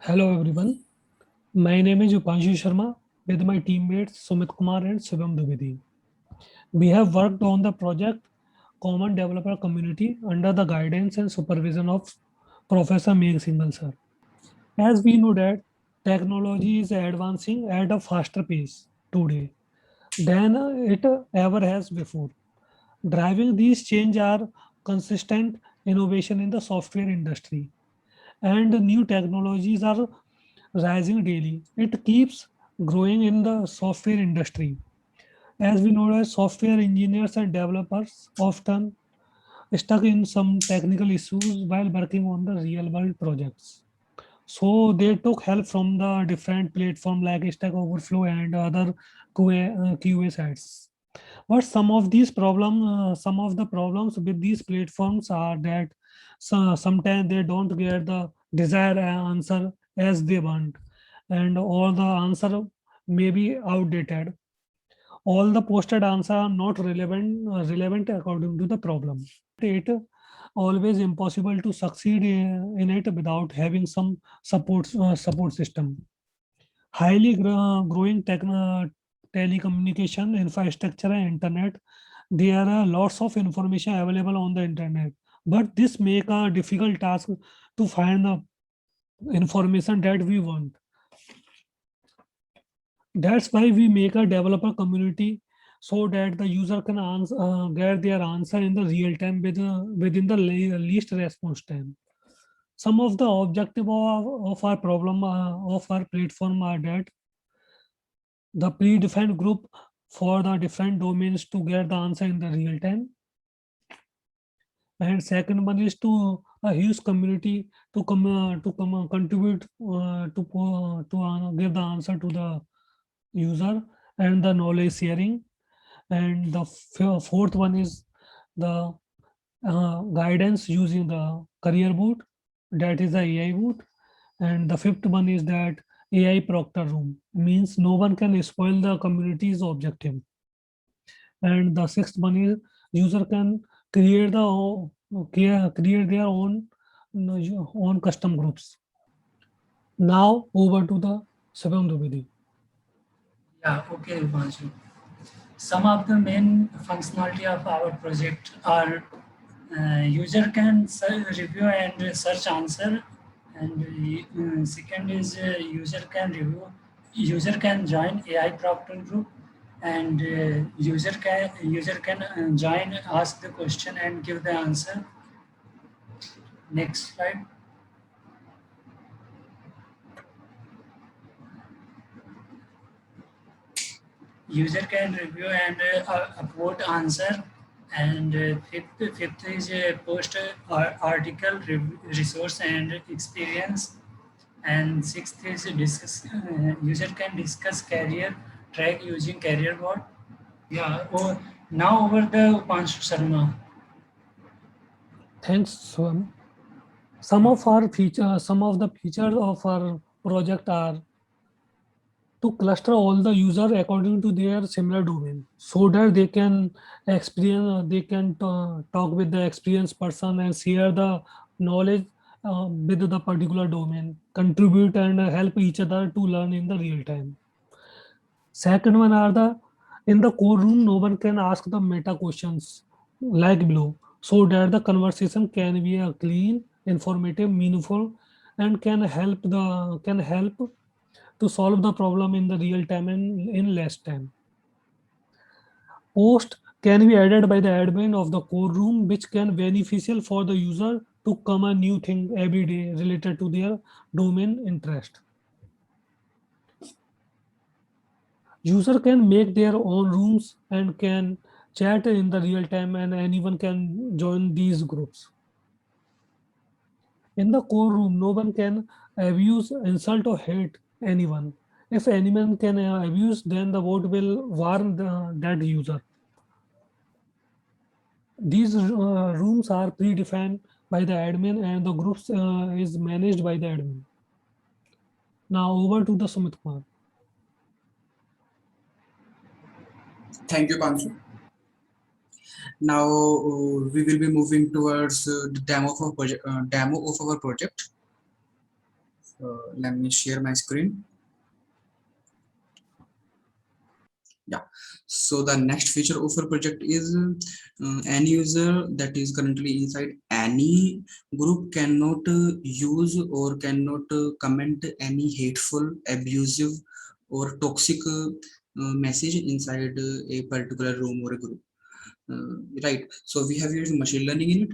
Hello everyone, my name is Upanshu Sharma with my teammates Sumit Kumar and Shivam Dwivedi. We have worked on the project Common Developer Community under the guidance and supervision of Professor Megh Singhal sir. As we know that technology is advancing at a faster pace today than it ever has before. Driving these change are consistent innovation in the software industry and new technologies are rising daily. It keeps growing in the software industry. As we know, that software engineers and developers often stuck in some technical issues while working on the real world projects. So they took help from the different platform like Stack Overflow and other QA sites. But some of the problems with these platforms are that sometimes they don't get the desired answer as they want, and all the answer may be outdated. All the posted answer are not relevant according to the problem. It always impossible to succeed in it without having some support system. Highly growing telecommunication infrastructure and internet, there are lots of information available on the internet, but this make a difficult task to find the information that we want. That's why we make a developer community so that the user can get their answer in the real time within the least response time. Some of the objective of our problem of our platform are that the predefined group for the different domains to get the answer in the real time. And second one is to a huge community to contribute to give the answer to the user and the knowledge sharing. And the fourth one is the guidance using the career boot, that is the AI boot. And the fifth one is that AI proctor room means no one can spoil the community's objective. And the sixth one is user can create create their own custom groups. Now over to the Shivam Dwivedi. Yeah, okay, Upanshu. Some of the main functionality of our project are user can review and search answer, and second is user can join AI proctor group, and user can join, ask the question and give the answer. Next slide. User can review and upvote answer, and fifth is post article resource and experience, and sixth is discuss user can discuss career track using career board. Yeah, now over the Upanshu Sharma. Thanks, Shivam. Some of the features of our project are to cluster all the user according to their similar domain so that they can talk with the experienced person and share the knowledge with the particular domain, contribute and help each other to learn in the real time. Second one are the in the core room no one can ask the meta questions like below, so that the conversation can be a clean, informative, meaningful, and can help to solve the problem in the real time and in less time. Post can be added by the admin of the core room, which can beneficial for the user to come a new thing every day related to their domain interest. User can make their own rooms and can chat in the real time, and anyone can join these groups. In the core room, no one can abuse, insult, or hate anyone. If anyone can abuse, then the vote will warn that user. These rooms are predefined by the admin, and the groups is managed by the admin. Now over to the Sumit Kumar. Thank you, Pansu. Now we will be moving towards the demo of our project. Let me share my screen. Yeah, so the next feature of our project is any user that is currently inside any group cannot use or cannot comment any hateful, abusive or toxic message inside a particular room or a group. Right, so we have used machine learning in it.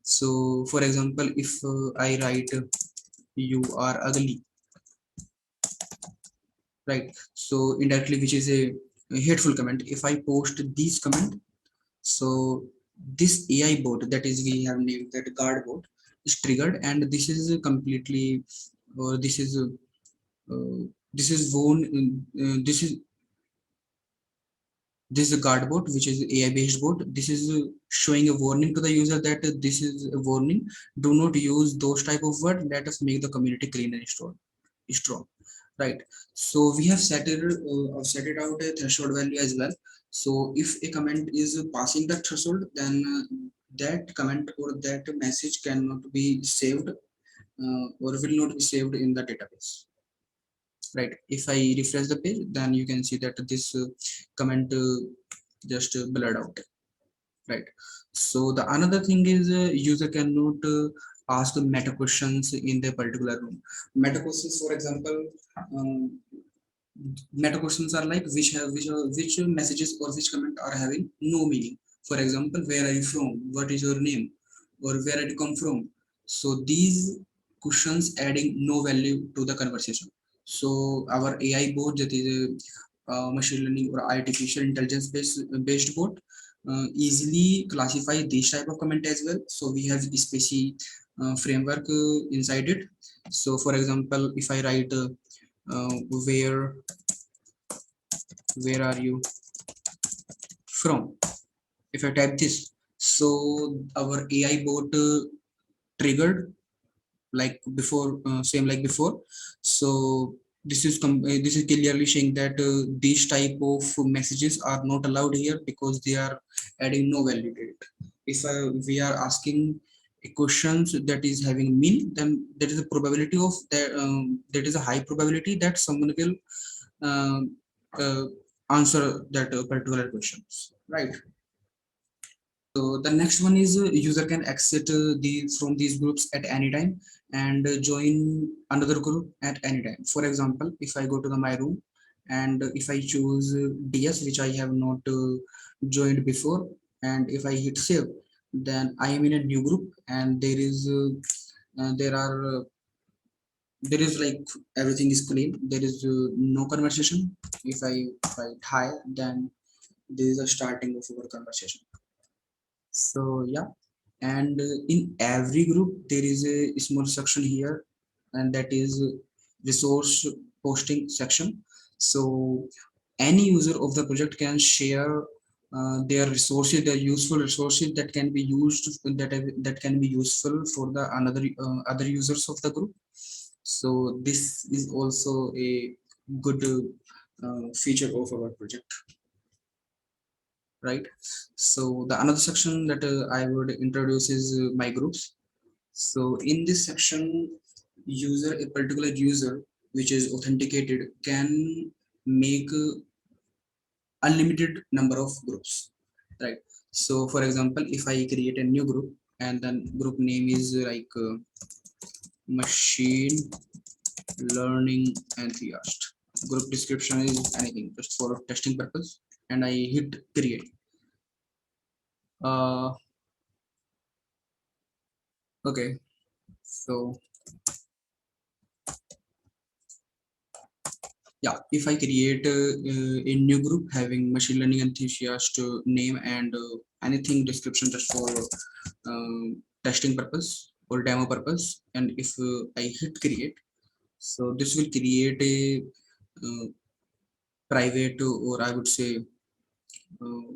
So for example, if I write you are ugly, right, so indirectly, which is a hateful comment, if I post this comment, so this AI bot, that is we have named that guard bot, is triggered, and this is completely or this is worn this is a guard bot, which is AI based bot. This is showing a warning to the user that this is a warning, do not use those type of word that us make the community clean and strong, right? So we have set it out a threshold value as well. So if a comment is passing that threshold, then that comment or that message cannot be saved or will not be saved in the database, right? If I refresh the page, then you can see that this comment just blurred out, right? So the another thing is user cannot ask meta questions in the particular room. Meta questions, for example, um, meta questions are like which messages or which comment are having no meaning. For example, where are you from, what is your name, or where did you come from. So these questions adding no value to the conversation. So our AI bot, that is a machine learning or artificial intelligence based bot, easily classify this type of comment as well. So we have a specific framework inside it. So for example, if I write uh, where where are you from, if I type this, so our AI bot triggered like before, same like before. So this is clearly saying that these type of messages are not allowed here because they are adding no value to it. If we are asking a questions that is having meaning, then there is a probability of that, there is a high probability that someone will um, uh, answer that particular questions, right? So the next one is user can exit from these groups at any time and join another group at any time. For example, if I go to my room and if I choose DS, which I have not joined before, and if I hit save, then I am in a new group, and there is like everything is clean. There is no conversation. If I write hi, then this is a starting of our conversation. So yeah, and in every group there is a small section here, and that is resource posting section. So any user of the project can share their resources, their useful resources that can be used, that can be useful for the another other users of the group. So this is also a good feature of our project, right? So the another section that I would introduce is my groups. So in this section, a particular user which is authenticated can make unlimited number of groups, right? So for example, if I create a new group and then group name is like machine learning enthusiast, group description is anything just for testing purpose, and I hit create. uh okay, so yeah, if I create a new group having machine learning enthusiast name and anything description just for testing purpose or demo purpose, and if I hit create, so this will create a uh, private, or I would say uh,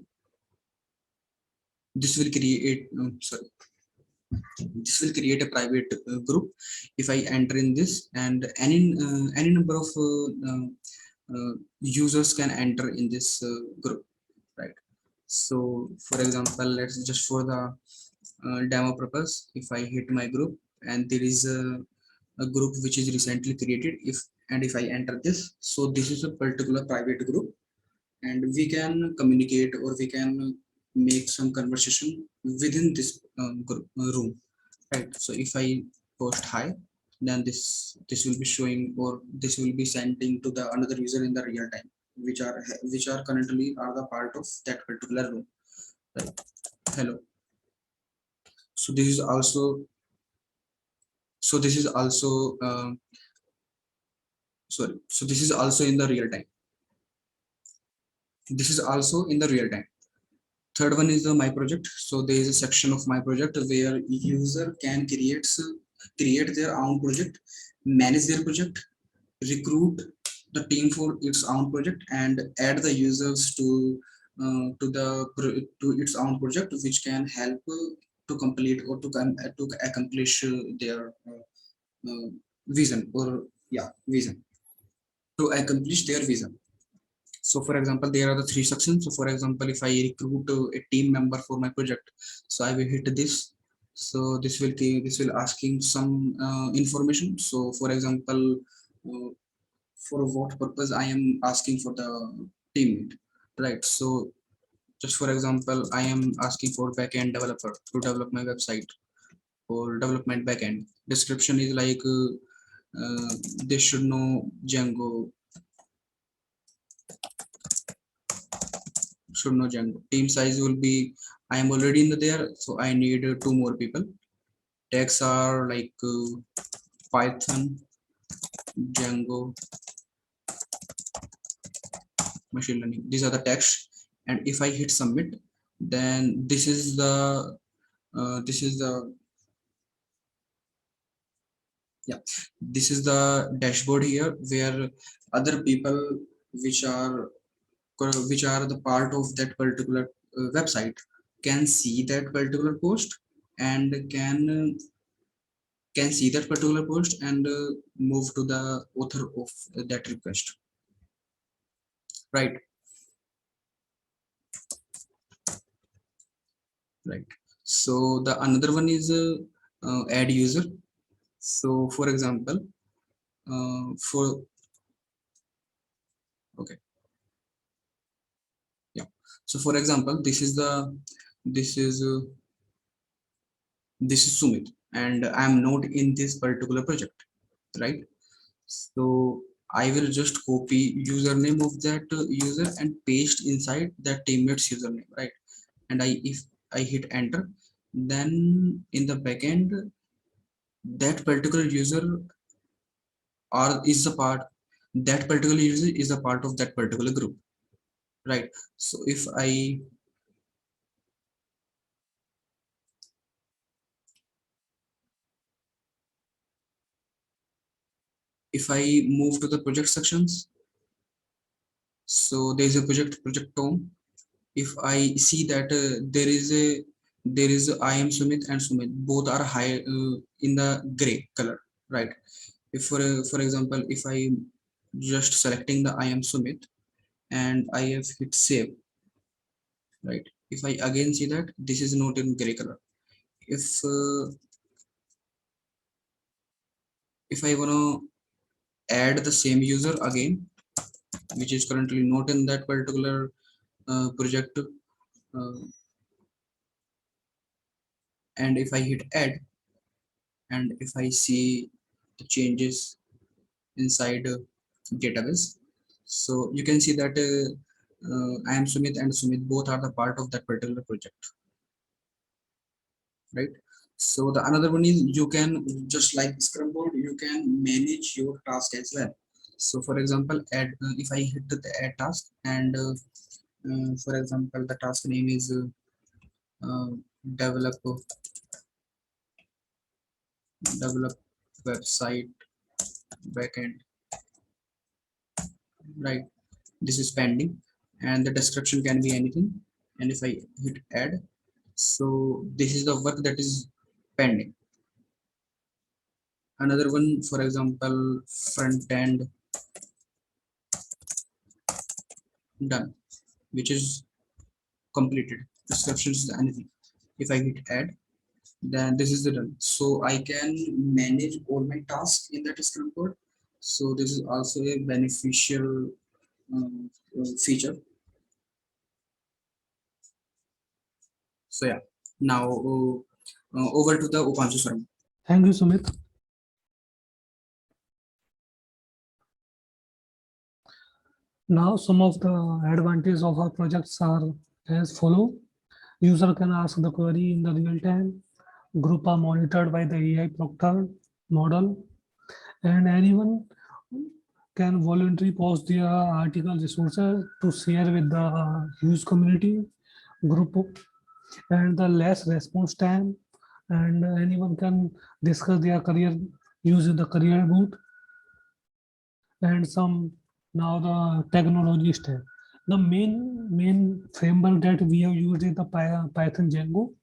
this will create sorry, this will create a private group if I enter in this, and any number of users can enter in this group, right? So for example, let's just for the demo purpose, if I hit my group and there is a group which is recently created. If I enter this, so this is a particular private group, and we can communicate or we can make some conversation within this group room, right? So if I post hi, then this will be showing, or this will be sending to the another user in the real time, which are currently are the part of that particular room, right? Hello. So this is also, so this is also sorry, so this is also in the real time. This is also in the real time. Third one is the my project. So there is a section of my project where user can create their own project, manage their project, recruit the team for its own project, and add the users to its own project, which can help to complete or to accomplish their uh, vision, or yeah, vision, to accomplish their vision. So for example, there are the three sections. So for example, if I recruit a team member for my project, so I will hit this. So this will asking some information. So for example, uh, for what purpose I am asking for the team lead, right? So just for example, I am asking for backend developer to develop my website, or development backend. Description is like they should know Django, should know Django. Team size will be, I am already in there, so I need two more people. Tags are like Python, Django, machine learning. These are the tags, and if I hit submit, then this is the yeah, this is the dashboard here, where other people which are which are the part of that particular website can see that particular post, and can see that particular post and move to the author of that request, right? Right. So the another one is add user. So for example, for okay, yeah, so for example, this is uh, this is Sumit, and I am not in this particular project, right? So I will just copy username of that user and paste inside that teammate's username, right? And I if I hit enter, then in the backend, that particular user or is a part, that particular user is a part of that particular group, right? So if I move to the project sections, so there is a project home. If I see that there is a I am Sumit and Sumit, both are high in the gray color, right? If for example, if I just selecting the I am Sumit and I have hit save, right? If I again see that this is not in gray color. If I want to add the same user again, which is currently not in that particular project, and if I hit add, and if I see the changes inside database, so you can see that I am Sumit and Sumit both are the part of that particular project, right? So the another one is, you can just like Scrum board, you can manage your task as well. So for example, add if I hit the add task, and for example, the task name is uh, develop develop website backend, right? This is pending, and the description can be anything. And if I hit add, so this is the work that is pending. Another one, for example, front end done, which is completed. Description is anything. If I hit add, then this is the done. So I can manage all my tasks in that Scrum board. So this is also a beneficial feature. So yeah, now over to the Upanshu Sharma. Thank you, Sumit. Now, some of the advantages of our projects are as follow. User can ask the query in the real time. Group are monitored by the AI proctor model, and anyone can voluntarily post their article resources to share with the use community group, and the less response time, and anyone can discuss their career using the career boot. And some now the technology stack. The main framework that we have used is the Python Django,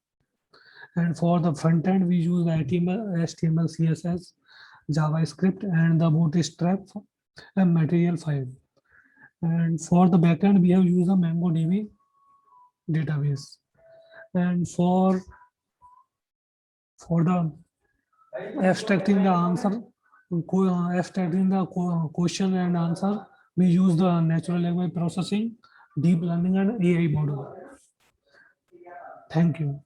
and for the front end we use HTML, CSS, JavaScript, and the Bootstrap and Material 5. And for the backend we have used the MongoDB database. And for the abstracting the answer, abstracting the question and answer, we use the natural language processing, deep learning, and AI model. Thank you.